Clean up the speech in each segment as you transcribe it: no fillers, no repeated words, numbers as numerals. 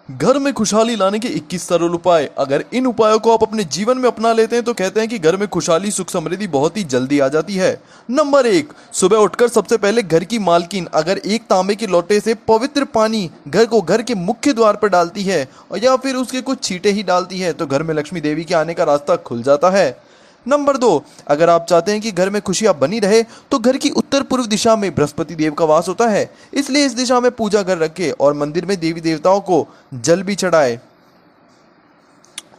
घर में खुशहाली लाने के 21 सरल उपाय। अगर इन उपायों को आप अपने जीवन में अपना लेते हैं तो कहते हैं कि घर में खुशहाली सुख समृद्धि बहुत ही जल्दी आ जाती है। नंबर 1, सुबह उठकर सबसे पहले घर की मालकिन अगर एक तांबे के लोटे से पवित्र पानी घर के मुख्य द्वार पर डालती है और या फिर उसके कुछ छींटे ही डालती है तो घर में लक्ष्मी देवी के आने का रास्ता खुल जाता है। नंबर 2, अगर आप चाहते हैं कि घर में खुशियां बनी रहे तो घर की उत्तर पूर्व दिशा में बृहस्पति देव का वास होता है, इसलिए इस दिशा में पूजा घर रखे और मंदिर में देवी देवताओं को जल भी चढ़ाए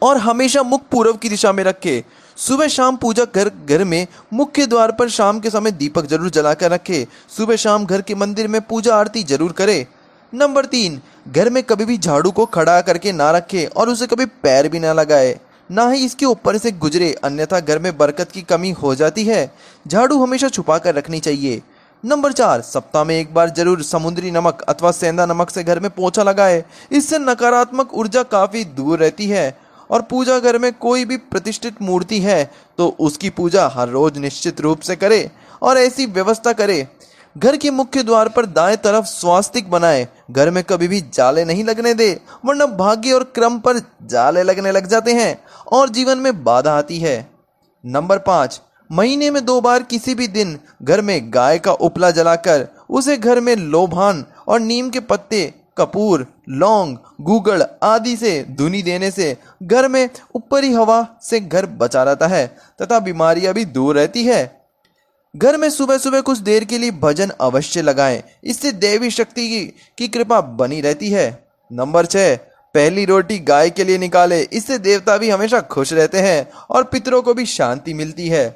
और हमेशा मुख पूर्व की दिशा में रखे। सुबह शाम पूजा घर में मुख्य द्वार पर शाम के समय दीपक जरूर जलाकर रखे। सुबह शाम घर के मंदिर में पूजा आरती जरूर करे। नंबर 3, घर में कभी भी झाड़ू को खड़ा करके ना रखे और उसे कभी पैर भी ना लगाए, ना ही इसके ऊपर से गुजरे, अन्यथा घर में बरकत की कमी हो जाती है। झाड़ू हमेशा छुपा कर रखनी चाहिए। नंबर 4, सप्ताह में एक बार जरूर समुद्री नमक अथवा सेंधा नमक से घर में पोंछा लगाए। इससे नकारात्मक ऊर्जा काफी दूर रहती है। और पूजा घर में कोई भी प्रतिष्ठित मूर्ति है तो उसकी पूजा हर रोज निश्चित रूप से करे और ऐसी व्यवस्था करे। घर के मुख्य द्वार पर दाएं तरफ स्वास्तिक बनाए। घर में कभी भी जाले नहीं लगने दे, वरना भाग्य और क्रम पर जाले लगने लग जाते हैं और जीवन में बाधा आती है। नंबर 5, महीने में 2 बार किसी भी दिन घर में गाय का उपला जलाकर उसे घर में लोभान और नीम के पत्ते, कपूर, लौंग, गूगल आदि से धुनी देने से घर में ऊपरी हवा से घर बचा रहता है तथा बीमारियां भी दूर रहती है। घर में सुबह सुबह कुछ देर के लिए भजन अवश्य लगाएं, इससे देवी शक्ति की कृपा बनी रहती है। नंबर 6, पहली रोटी गाय के लिए निकाले, इससे देवता भी हमेशा खुश रहते हैं और पितरों को भी शांति मिलती है।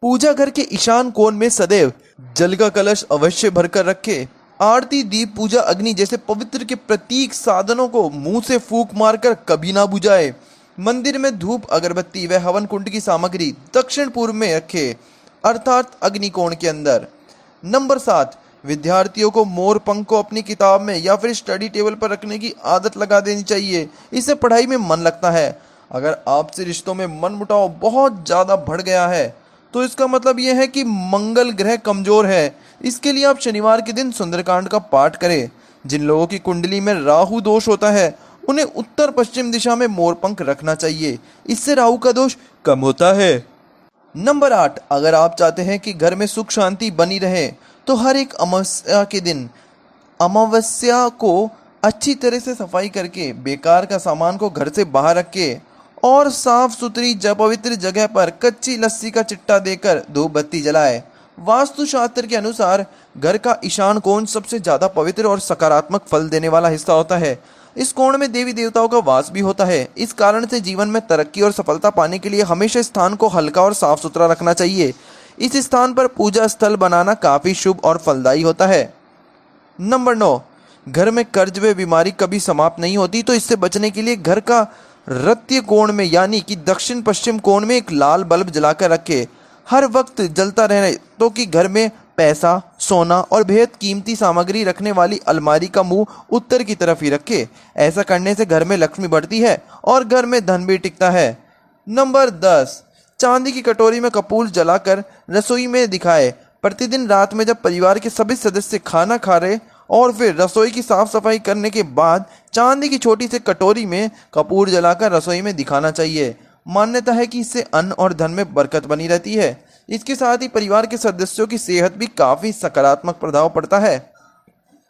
पूजा घर के ईशान कोण में सदैव जल का कलश अवश्य भरकर रखे। आरती, दीप, पूजा, अग्नि जैसे पवित्र के प्रतीक साधनों को मुंह से फूंक मारकर कभी ना बुझाए। मंदिर में धूप, अगरबत्ती व हवन कुंड की सामग्री दक्षिण पूर्व में रखे, अर्थात अग्निकोण के अंदर। नंबर 7, विद्यार्थियों को मोर पंख को अपनी किताब में या फिर स्टडी टेबल पर रखने की आदत लगा देनी चाहिए, इससे पढ़ाई में मन लगता है। अगर आपसे रिश्तों में मनमुटाव बहुत ज़्यादा बढ़ गया है तो इसका मतलब यह है कि मंगल ग्रह कमजोर है। इसके लिए आप शनिवार के दिन सुंदरकांड का पाठ करें। जिन लोगों की कुंडली में राहु दोष होता है उन्हें उत्तर पश्चिम दिशा में मोर पंख रखना चाहिए, इससे राहु का दोष कम होता है। नंबर 8, अगर आप चाहते हैं कि घर में सुख शांति बनी रहे तो हर एक अमावस्या को अच्छी तरह से सफाई करके बेकार का सामान को घर से बाहर रखे और साफ सुथरी पवित्र जगह पर कच्ची लस्सी का चिट्टा देकर धूप बत्ती जलाए। वास्तु शास्त्र के अनुसार घर का ईशान कोण सबसे ज्यादा पवित्र और सकारात्मक फल देने वाला हिस्सा होता है। इस कोण में देवी देवताओं का वास भी होता है। इस कारण से जीवन में तरक्की और सफलता पाने के लिए हमेशा स्थान को हल्का और साफ सुथरा रखना चाहिए। इस स्थान पर पूजा स्थल बनाना काफी शुभ और फलदायी होता है। नंबर 9, घर में कर्ज व बीमारी कभी समाप्त नहीं होती, तो इससे बचने के लिए घर का रत्य कोण में यानी कि दक्षिण पश्चिम कोण में एक लाल बल्ब जलाकर रखे, हर वक्त जलता रहे तो कि घर में पैसा, सोना और बेहद कीमती सामग्री रखने वाली अलमारी का मुंह उत्तर की तरफ ही रखे। ऐसा करने से घर में लक्ष्मी बढ़ती है और घर में धन भी टिकता है। नंबर 10, चांदी की कटोरी में कपूर जलाकर रसोई में दिखाए। प्रतिदिन रात में जब परिवार के सभी सदस्य खाना खा रहे और फिर रसोई की साफ सफाई करने के बाद चांदी की छोटी सी कटोरी में कपूर जलाकर रसोई में दिखाना चाहिए। मान्यता है कि इससे अन्न और धन में बरकत बनी रहती है। इसके साथ ही परिवार के सदस्यों की सेहत भी काफी सकारात्मक प्रभाव पड़ता है।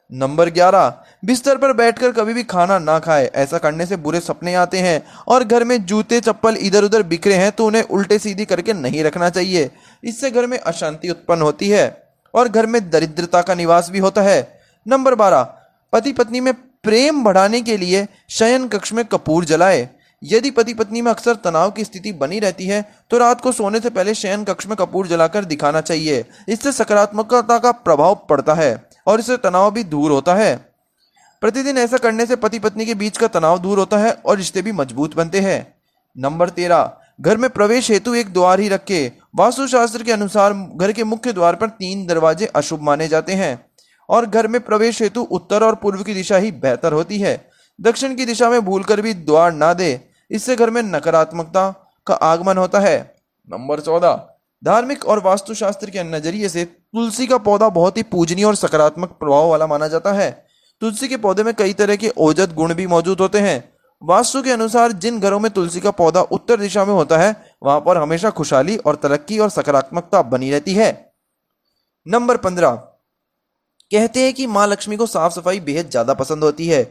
नंबर 11, बिस्तर पर बैठकर कभी भी खाना ना खाए। ऐसा करने से बुरे सपने आते हैं और घर में जूते चप्पल इधर उधर बिखरे हैं तो उन्हें उल्टे सीधी करके नहीं रखना चाहिए। इससे घर में अशांति उत्पन्न होती है और घर में दरिद्रता का निवास भी होता है। नंबर 12, पति पत्नी में प्रेम बढ़ाने के लिए शयन कक्ष में कपूर जलाए। यदि पति पत्नी में अक्सर तनाव की स्थिति बनी रहती है तो रात को सोने से पहले शयन कक्ष में कपूर जलाकर दिखाना चाहिए। इससे सकारात्मकता का प्रभाव पड़ता है और इससे तनाव भी दूर होता है। प्रतिदिन ऐसा करने से पति पत्नी के बीच का तनाव दूर होता है और रिश्ते भी मजबूत बनते हैं। नंबर 13, घर में प्रवेश हेतु एक द्वार ही रखे। वास्तुशास्त्र के अनुसार घर के मुख्य द्वार पर 3 दरवाजे अशुभ माने जाते हैं और घर में प्रवेश हेतु उत्तर और पूर्व की दिशा ही बेहतर होती है। दक्षिण की दिशा में भूलकर भी द्वार ना दे, इससे घर में नकारात्मकता का आगमन होता है। नंबर 14, धार्मिक और वास्तुशास्त्र के नजरिए से तुलसी का पौधा बहुत ही पूजनीय और सकारात्मक प्रभाव वाला माना जाता है। तुलसी के पौधे में कई तरह के औषध गुण भी मौजूद होते हैं। वास्तु के अनुसार जिन घरों में तुलसी का पौधा उत्तर दिशा में होता है वहां पर हमेशा खुशहाली और तरक्की और सकारात्मकता बनी रहती है। नंबर 15, कहते हैं कि माँ लक्ष्मी को साफ सफाई बेहद ज्यादा पसंद होती है,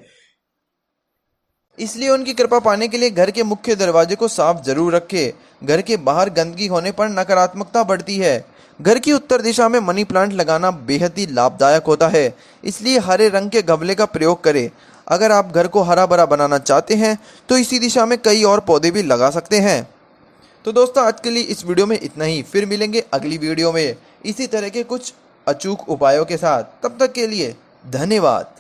इसलिए उनकी कृपा पाने के लिए घर के मुख्य दरवाजे को साफ जरूर रखें। घर के बाहर गंदगी होने पर नकारात्मकता बढ़ती है। घर की उत्तर दिशा में मनी प्लांट लगाना बेहद ही लाभदायक होता है, इसलिए हरे रंग के गमले का प्रयोग करें। अगर आप घर को हरा भरा बनाना चाहते हैं तो इसी दिशा में कई और पौधे भी लगा सकते हैं। तो दोस्तों आज के लिए इस वीडियो में इतना ही। फिर मिलेंगे अगली वीडियो में इसी तरह के कुछ अचूक उपायों के साथ। तब तक के लिए धन्यवाद।